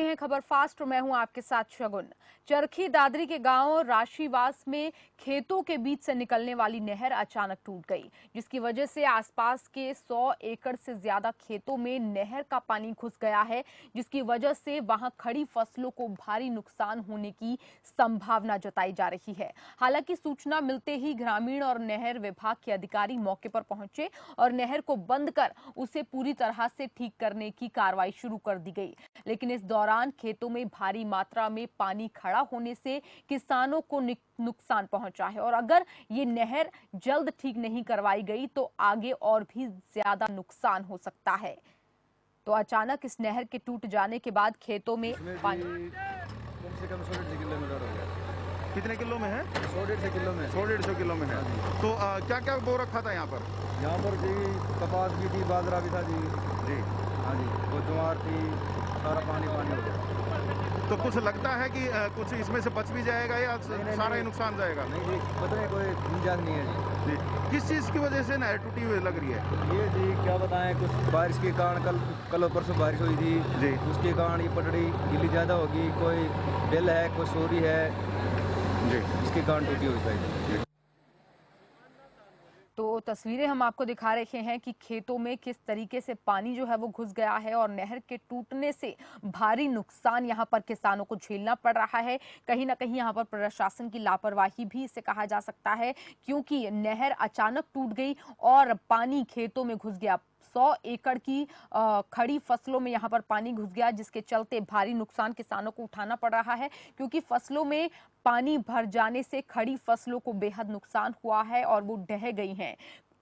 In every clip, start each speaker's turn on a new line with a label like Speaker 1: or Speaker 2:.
Speaker 1: हैं खबर फास्ट और मैं हूं आपके साथ शगुन। चरखी दादरी के गांव राशीवास में खेतों के बीच से निकलने वाली नहर अचानक टूट गई, जिसकी वजह से आसपास के 100 एकड़ से ज्यादा खेतों में नहर का पानी घुस गया है, जिसकी वजह से वहां खड़ी फसलों को भारी नुकसान होने की संभावना जताई जा रही है। हालांकि सूचना मिलते ही ग्रामीण और नहर विभाग के अधिकारी मौके पर पहुंचे और नहर को बंद कर उसे पूरी तरह से ठीक करने की कार्रवाई शुरू कर दी गई। लेकिन इस दौरान खेतों में भारी मात्रा में पानी खड़ा होने से किसानों को नुकसान पहुंचा है और अगर ये नहर जल्द ठीक नहीं करवाई गई तो आगे और भी ज्यादा नुकसान हो सकता है। तो अचानक इस नहर के टूट जाने के बाद खेतों में पानी
Speaker 2: कम से कम 100-150 किलोमीटर हो गया।
Speaker 3: कितने किलो में है?
Speaker 2: 100-150 किलो में।
Speaker 3: 100-150 किलो में है। तो क्या क्या बो रखा था यहाँ पर?
Speaker 2: यहाँ पर जी कपास भी थी, बाजरा भी था जी।
Speaker 3: जी
Speaker 2: हाँ जी, वो ज्वार थी, सारा पानी हो गया।
Speaker 3: तो कुछ लगता है कि कुछ इसमें से बच भी जाएगा या सारा ही नुकसान जाएगा?
Speaker 2: नहीं जी, पता नहीं, कोई गुंजाइश नहीं है जी।
Speaker 3: किस चीज़ की वजह से नहर टूटी हुई लग रही है?
Speaker 2: ये जी क्या बताएं, कुछ बारिश के कारण कल और परसों बारिश हुई थी
Speaker 3: जी,
Speaker 2: उसके कारण ये पटड़ी गिल्ली ज़्यादा होगी, कोई बिल है, कोई सोरी है
Speaker 3: जी,
Speaker 2: इसके कारण टूटी हुई शायद।
Speaker 1: तो तस्वीरें हम आपको दिखा रहे हैं कि खेतों में किस तरीके से पानी जो है वो घुस गया है और नहर के टूटने से भारी नुकसान यहां पर किसानों को झेलना पड़ रहा है। कहीं ना कहीं यहां पर प्रशासन की लापरवाही भी इसे कहा जा सकता है, क्योंकि नहर अचानक टूट गई और पानी खेतों में घुस गया। 100 एकड़ की खड़ी फसलों में यहां पर पानी घुस गया, जिसके चलते भारी नुकसान किसानों को उठाना पड़ रहा है, क्योंकि फसलों में पानी भर जाने से खड़ी फसलों को बेहद नुकसान हुआ है और वो ढह गई हैं।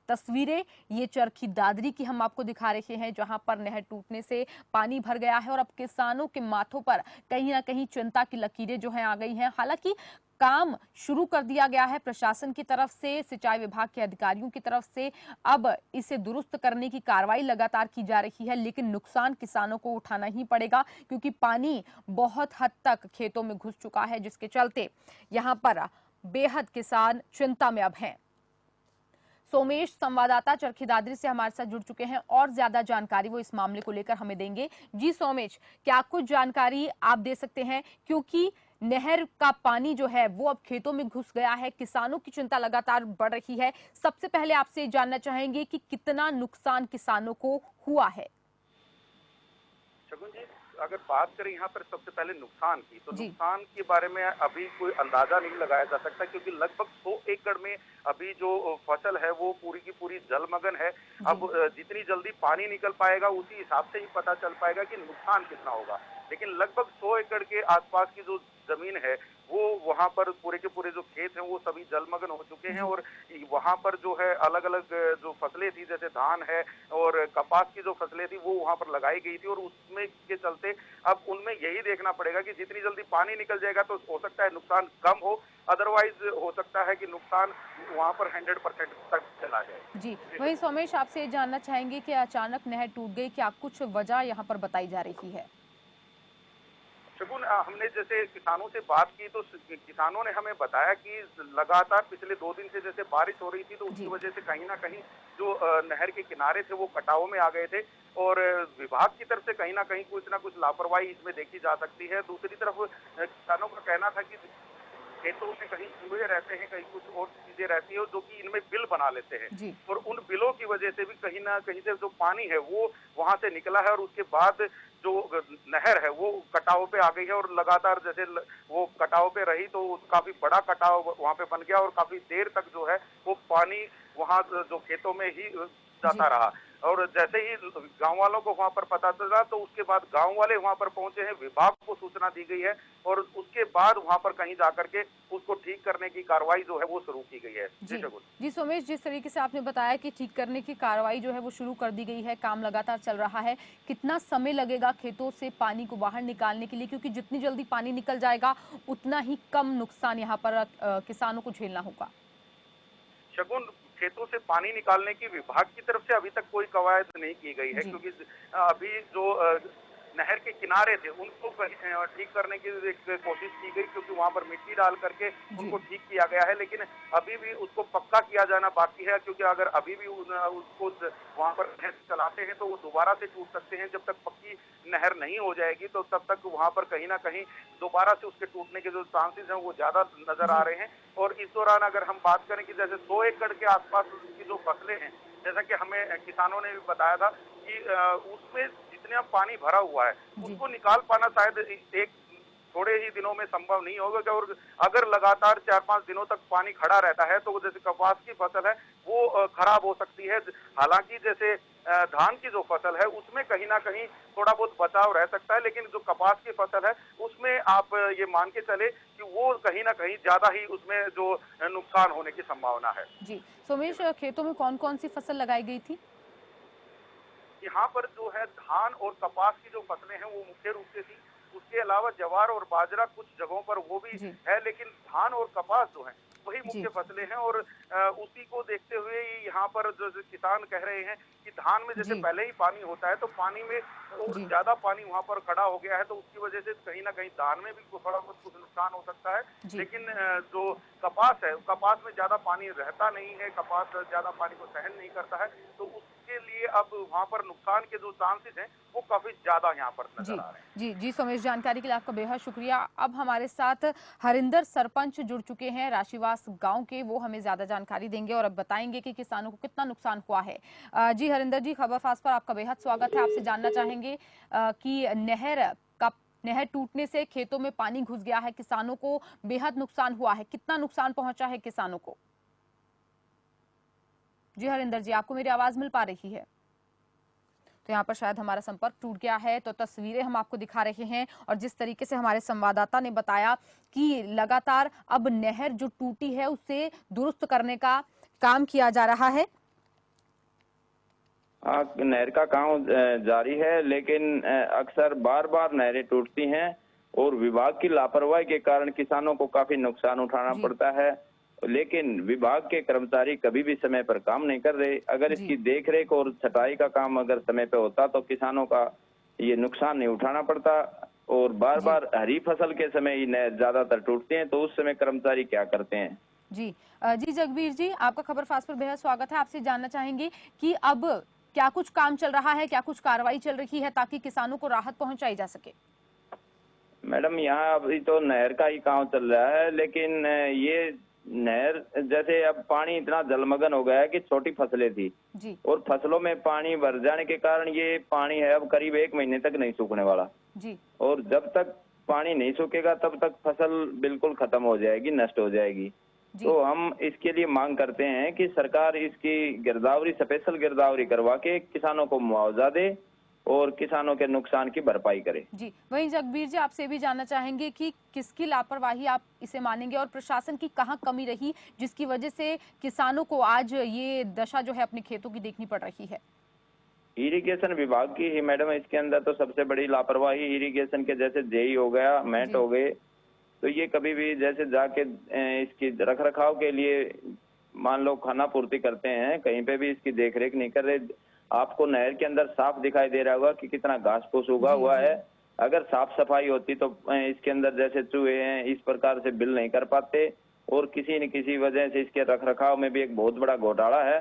Speaker 1: तस्वीरें ये चरखी दादरी की हम आपको दिखा रहे हैं, जहां पर नहर टूटने से पानी भर गया है और अब किसानों के माथों पर कहीं ना कहीं चिंता की लकीरें जो हैं आ गई हैं। हालांकि काम शुरू कर दिया गया है प्रशासन की तरफ से, सिंचाई विभाग के अधिकारियों की तरफ से। अब इसे दुरुस्त करने की कार्रवाई लगातार की जा रही है, लेकिन नुकसान किसानों को उठाना ही पड़ेगा, क्योंकि पानी बहुत हद तक खेतों में घुस चुका है, जिसके चलते यहां पर बेहद किसान चिंता में अब हैं। सोमेश संवाददाता चरखी दादरी से हमारे साथ जुड़ चुके हैं और ज्यादा जानकारी वो इस मामले को लेकर हमें देंगे। जी सोमेश, क्या कुछ जानकारी आप दे सकते हैं, क्योंकि नहर का पानी जो है वो अब खेतों में घुस गया है, किसानों की चिंता लगातार बढ़ रही है। सबसे पहले आपसे जानना चाहेंगे कि कितना नुकसान किसानों को हुआ है।
Speaker 4: शगुन जी, अगर बात करें यहाँ पर सबसे पहले नुकसान की, तो
Speaker 1: जी।
Speaker 4: नुकसान के बारे में अभी कोई अंदाजा नहीं लगाया जा सकता, क्योंकि लगभग 100 एकड़ में अभी जो फसल है वो पूरी की पूरी जलमग्न है। अब जितनी जल्दी पानी निकल पाएगा उसी हिसाब से ही पता चल पाएगा कि नुकसान कितना होगा। लेकिन लगभग 100 एकड़ के आसपास की जो जमीन है वो वहां पर पूरे के पूरे जो खेत हैं वो सभी जलमग्न हो चुके हैं और वहां पर जो है अलग अलग जो फसलें थी, जैसे धान है और कपास की जो फसलें थी वो वहां पर लगाई गई थी और उसमें के चलते अब उनमें यही देखना पड़ेगा कि जितनी जल्दी पानी निकल जाएगा तो हो सकता है नुकसान कम हो, अदरवाइज हो सकता है कि नुकसान वहां पर 100% तक चला जाए।
Speaker 1: जी, वहीं सोमेश आपसे ये जानना चाहेंगे कि अचानक नहर टूट गई, क्या कुछ वजह यहाँ पर बताई जा रही है?
Speaker 4: शगुन, हमने जैसे किसानों से बात की तो किसानों ने हमें बताया कि लगातार पिछले 2 दिन से जैसे बारिश हो रही थी, तो उसकी वजह से कहीं ना कहीं जो नहर के किनारे थे वो कटाव में आ गए थे और विभाग की तरफ से कहीं ना कुछ लापरवाही इसमें देखी जा सकती है। दूसरी तरफ किसानों का कहना था कि खेतों में कहीं चूहे रहते हैं, कहीं कुछ और चीजें रहती है जो कि इनमें बिल बना लेते हैं
Speaker 1: जी।
Speaker 4: और उन बिलों की वजह से भी कहीं ना कहीं से जो पानी है वो वहां से निकला है और उसके बाद जो नहर है वो कटाव पे आ गई है और लगातार जैसे वो कटाव पे रही तो काफी बड़ा कटाव वहां पे बन गया और काफी देर तक जो है वो पानी वहां जो खेतों में ही जाता रहा। और जैसे ही गांव वालों को वहां पर पता चला तो उसके बाद गांव वाले वहां पर पहुंचे हैं, विभाग को सूचना दी गई है और उसके बाद वहां पर कहीं जाकर के उसको ठीक करने की कार्रवाई जो है वो शुरू की गई है।
Speaker 1: जी सोमेश, जिस तरीके से आपने बताया कि ठीक करने की कार्रवाई जो है वो शुरू कर दी गई है, काम लगातार चल रहा है, कितना समय लगेगा खेतों से पानी को बाहर निकालने के लिए, क्योंकि जितनी जल्दी पानी निकल जाएगा उतना ही कम नुकसान यहाँ पर किसानों को झेलना होगा?
Speaker 4: शगुन, खेतों से पानी निकालने की विभाग की तरफ से अभी तक कोई कवायद नहीं की गई है, क्योंकि अभी जो नहर के किनारे थे उनको ठीक करने की एक कोशिश की गई, क्योंकि वहां पर मिट्टी डाल करके उनको ठीक किया गया है, लेकिन अभी भी उसको पक्का किया जाना बाकी है, क्योंकि अगर अभी भी उसको वहां पर नहर चलाते हैं तो वो दोबारा से टूट सकते हैं। जब तक पक्की नहर नहीं हो जाएगी तो तब तक वहां पर कहीं ना कहीं दोबारा से उसके टूटने के जो चांसेस हैं वो ज्यादा नजर आ रहे हैं। और इस दौरान अगर हम बात करें कि जैसे 100 एकड़ के आसपास की जो फसलें हैं, जैसा कि हमें किसानों ने भी बताया था कि उसमें जितना पानी भरा हुआ है उसको निकाल पाना शायद एक थोड़े ही दिनों में संभव नहीं होगा। और अगर लगातार 4-5 दिनों तक पानी खड़ा रहता है तो जैसे कपास की फसल है वो खराब हो सकती है। हालांकि जैसे धान की जो फसल है उसमें कहीं ना कहीं थोड़ा बहुत बचाव रह सकता है, लेकिन जो कपास की फसल है उसमें आप ये मान के चले कि वो कहीं ना कहीं ज्यादा ही उसमें जो नुकसान होने की संभावना है।
Speaker 1: जी सोमेश, खेतों में कौन कौन सी फसल लगाई गई थी?
Speaker 4: यहाँ पर जो है धान और कपास की जो फसलें हैं वो मुख्य रूप से थी। उसके अलावा ज्वार और बाजरा कुछ जगहों पर वो भी है, लेकिन धान और कपास जो है वही मुख्य फसलें हैं। और उसी को देखते हुए यहाँ पर जो किसान कह रहे हैं कि धान में जैसे पहले ही पानी होता है तो पानी में और ज्यादा पानी वहाँ पर खड़ा हो गया है, तो उसकी वजह से कहीं ना कहीं धान में भी थोड़ा बहुत कुछ नुकसान हो सकता है। लेकिन जो कपास है, कपास में ज्यादा पानी रहता नहीं है, कपास ज्यादा पानी को सहन नहीं करता है, तो उसके लिए अब वहाँ पर नुकसान के जो चांसेस हैं वो काफी ज्यादा यहाँ पर नजर आ रहे हैं।
Speaker 1: जी सोमेश, जानकारी के लिए आपका बेहद शुक्रिया। अब हमारे साथ हरिंदर सरपंच जुड़ चुके हैं राशिवास गांव के, वो हमें ज्यादा जानकारी देंगे और अब बताएंगे कि किसानों को कितना नुकसान हुआ है। जी हरिंदर जी, खबर फास्ट पर आपका बेहद स्वागत है। आपसे जानना चाहेंगे कि नहर टूटने से खेतों में पानी घुस गया है, किसानों को बेहद नुकसान हुआ है, कितना नुकसान पहुंचा है किसानों को? जी हरिंदर जी, आपको मेरी आवाज मिल पा रही है? तो यहाँ पर शायद हमारा संपर्क टूट गया है। तो तस्वीरें हम आपको दिखा रहे हैं और जिस तरीके से हमारे संवाददाता ने बताया कि लगातार अब नहर जो टूटी है उसे दुरुस्त करने का काम किया जा रहा है।
Speaker 5: नहर का काम जारी है, लेकिन अक्सर बार बार नहरें टूटती हैं और विभाग की लापरवाही के कारण किसानों को काफी नुकसान उठाना पड़ता है। लेकिन विभाग के कर्मचारी कभी भी समय पर काम नहीं कर रहे। अगर इसकी देखरेख और छटाई का काम अगर समय पे होता तो किसानों का ये नुकसान नहीं उठाना पड़ता। और बार बार हरी फसल के समय ही नहर ज्यादातर टूटते हैं, तो उस समय कर्मचारी क्या करते हैं?
Speaker 1: जी जगबीर जी, आपका खबर फास्ट पर बेहद स्वागत है। आपसे जानना चाहेंगे कि अब क्या कुछ काम चल रहा है, क्या कुछ कार्रवाई चल रही है ताकि किसानों को राहत पहुंचाई जा सके?
Speaker 5: मैडम, यहाँ अभी तो नहर का ही काम चल रहा है, लेकिन ये नहर जैसे अब पानी इतना जलमग्न हो गया है कि छोटी फसलें थी और फसलों में पानी भर जाने के कारण ये पानी है अब करीब 1 महीने तक नहीं सूखने वाला। और जब तक पानी नहीं सूखेगा तब तक फसल बिल्कुल खत्म हो जाएगी, नष्ट हो जाएगी। तो हम इसके लिए मांग करते हैं कि सरकार इसकी गिरदावरी, स्पेशल गिरदावरी करवा के किसानों को मुआवजा दे और किसानों के नुकसान की भरपाई करे।
Speaker 1: जी वहीं जगबीर जी, आपसे भी जानना चाहेंगे कि किसकी लापरवाही आप इसे मानेंगे और प्रशासन की कहाँ कमी रही जिसकी वजह से किसानों को आज ये दशा जो है अपने खेतों की देखनी पड़ रही है?
Speaker 5: इरिगेशन विभाग की ही मैडम इसके अंदर तो सबसे बड़ी लापरवाही इरिगेशन के, जैसे जेई हो गया, मेट हो गए, तो ये कभी भी जैसे जाके इसकी रख रखाव के लिए मान लो खाना पूर्ति करते हैं, कहीं पे भी इसकी देखरेख नहीं कर रहे। आपको नहर के अंदर साफ दिखाई दे रहा होगा कि कितना घास फूस उगा हुआ है। अगर साफ सफाई होती तो इसके अंदर जैसे चूहे हैं इस प्रकार से बिल नहीं कर पाते। और किसी न किसी वजह से इसके रख रखाव में भी एक बहुत बड़ा घोटाला है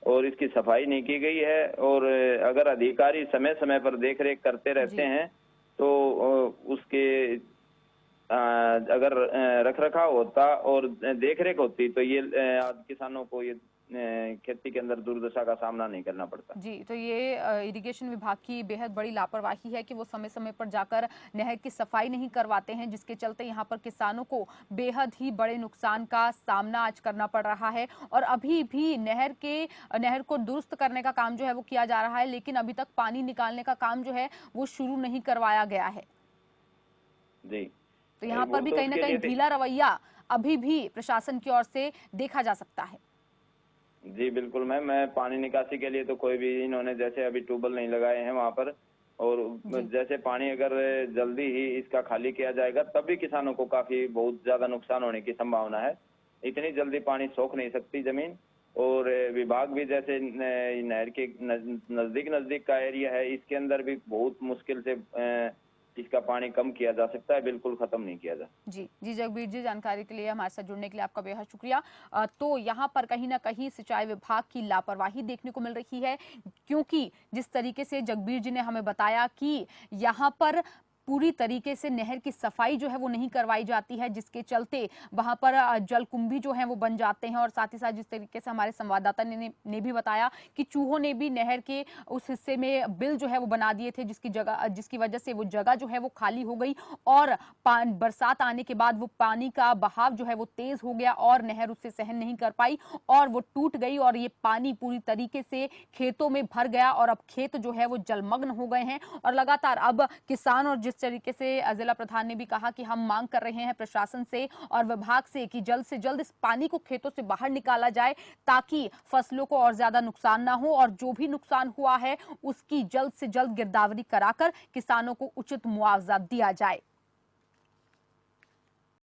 Speaker 5: और इसकी सफाई नहीं की गई है। और अगर अधिकारी समय समय पर देख रेख करते रहते हैं तो उसके अगर रख रखाव होता और देख रेख होती तो ये आज किसानों को ये खेती के अंदर दुर्दशा का सामना नहीं करना पड़ता।
Speaker 1: जी, तो ये इरिगेशन विभाग की बेहद बड़ी लापरवाही है कि वो समय समय पर जाकर नहर की सफाई नहीं करवाते हैं, जिसके चलते यहाँ पर किसानों को बेहद ही बड़े नुकसान का सामना आज करना पड़ रहा है। और अभी भी नहर को दुरुस्त करने का काम जो है वो किया जा रहा है, लेकिन अभी तक पानी निकालने का काम जो है वो शुरू नहीं करवाया गया है।
Speaker 5: जी,
Speaker 1: तो यहाँ पर भी कहीं ना कहीं ढीला रवैया अभी भी प्रशासन की ओर से देखा जा सकता है।
Speaker 5: जी बिल्कुल मैम, मैं पानी निकासी के लिए तो कोई भी इन्होंने जैसे अभी ट्यूबवेल नहीं लगाए हैं वहाँ पर, और जैसे पानी अगर जल्दी ही इसका खाली किया जाएगा तब भी किसानों को काफी बहुत ज्यादा नुकसान होने की संभावना है। इतनी जल्दी पानी सोख नहीं सकती जमीन, और विभाग भी जैसे नहर के नजदीक का एरिया है, इसके अंदर भी बहुत मुश्किल से इसका पानी कम किया जा सकता है, बिल्कुल खत्म नहीं किया जा।
Speaker 1: जी जगबीर जी, जानकारी के लिए, हमारे साथ जुड़ने के लिए आपका बेहद शुक्रिया। तो यहाँ पर कहीं ना कहीं सिंचाई विभाग की लापरवाही देखने को मिल रही है, क्योंकि जिस तरीके से जगबीर जी ने हमें बताया कि यहाँ पर पूरी तरीके से नहर की सफाई जो है वो नहीं करवाई जाती है, जिसके चलते वहां पर जलकुंभी जो है वो बन जाते हैं। और साथ ही साथ जिस तरीके से हमारे संवाददाता ने भी बताया कि चूहों ने भी नहर के उस हिस्से में बिल जो है वो बना दिए थे, जिसकी वजह से वो जगह जो है वो खाली हो गई और बरसात आने के बाद वो पानी का बहाव जो है वो तेज हो गया और नहर उससे सहन नहीं कर पाई और वो टूट गई और ये पानी पूरी तरीके से खेतों में भर गया और अब खेत जो है वो जलमग्न हो गए हैं। और लगातार अब किसान और जिस तरीके से जिला प्रधान ने भी कहा कि हम मांग कर रहे हैं प्रशासन से और विभाग से कि जल्द से जल्द इस पानी को खेतों से बाहर निकाला जाए, ताकि फसलों को और ज्यादा नुकसान ना हो और जो भी नुकसान हुआ है उसकी जल्द से जल्द गिरदावरी कराकर किसानों को उचित मुआवजा दिया जाए।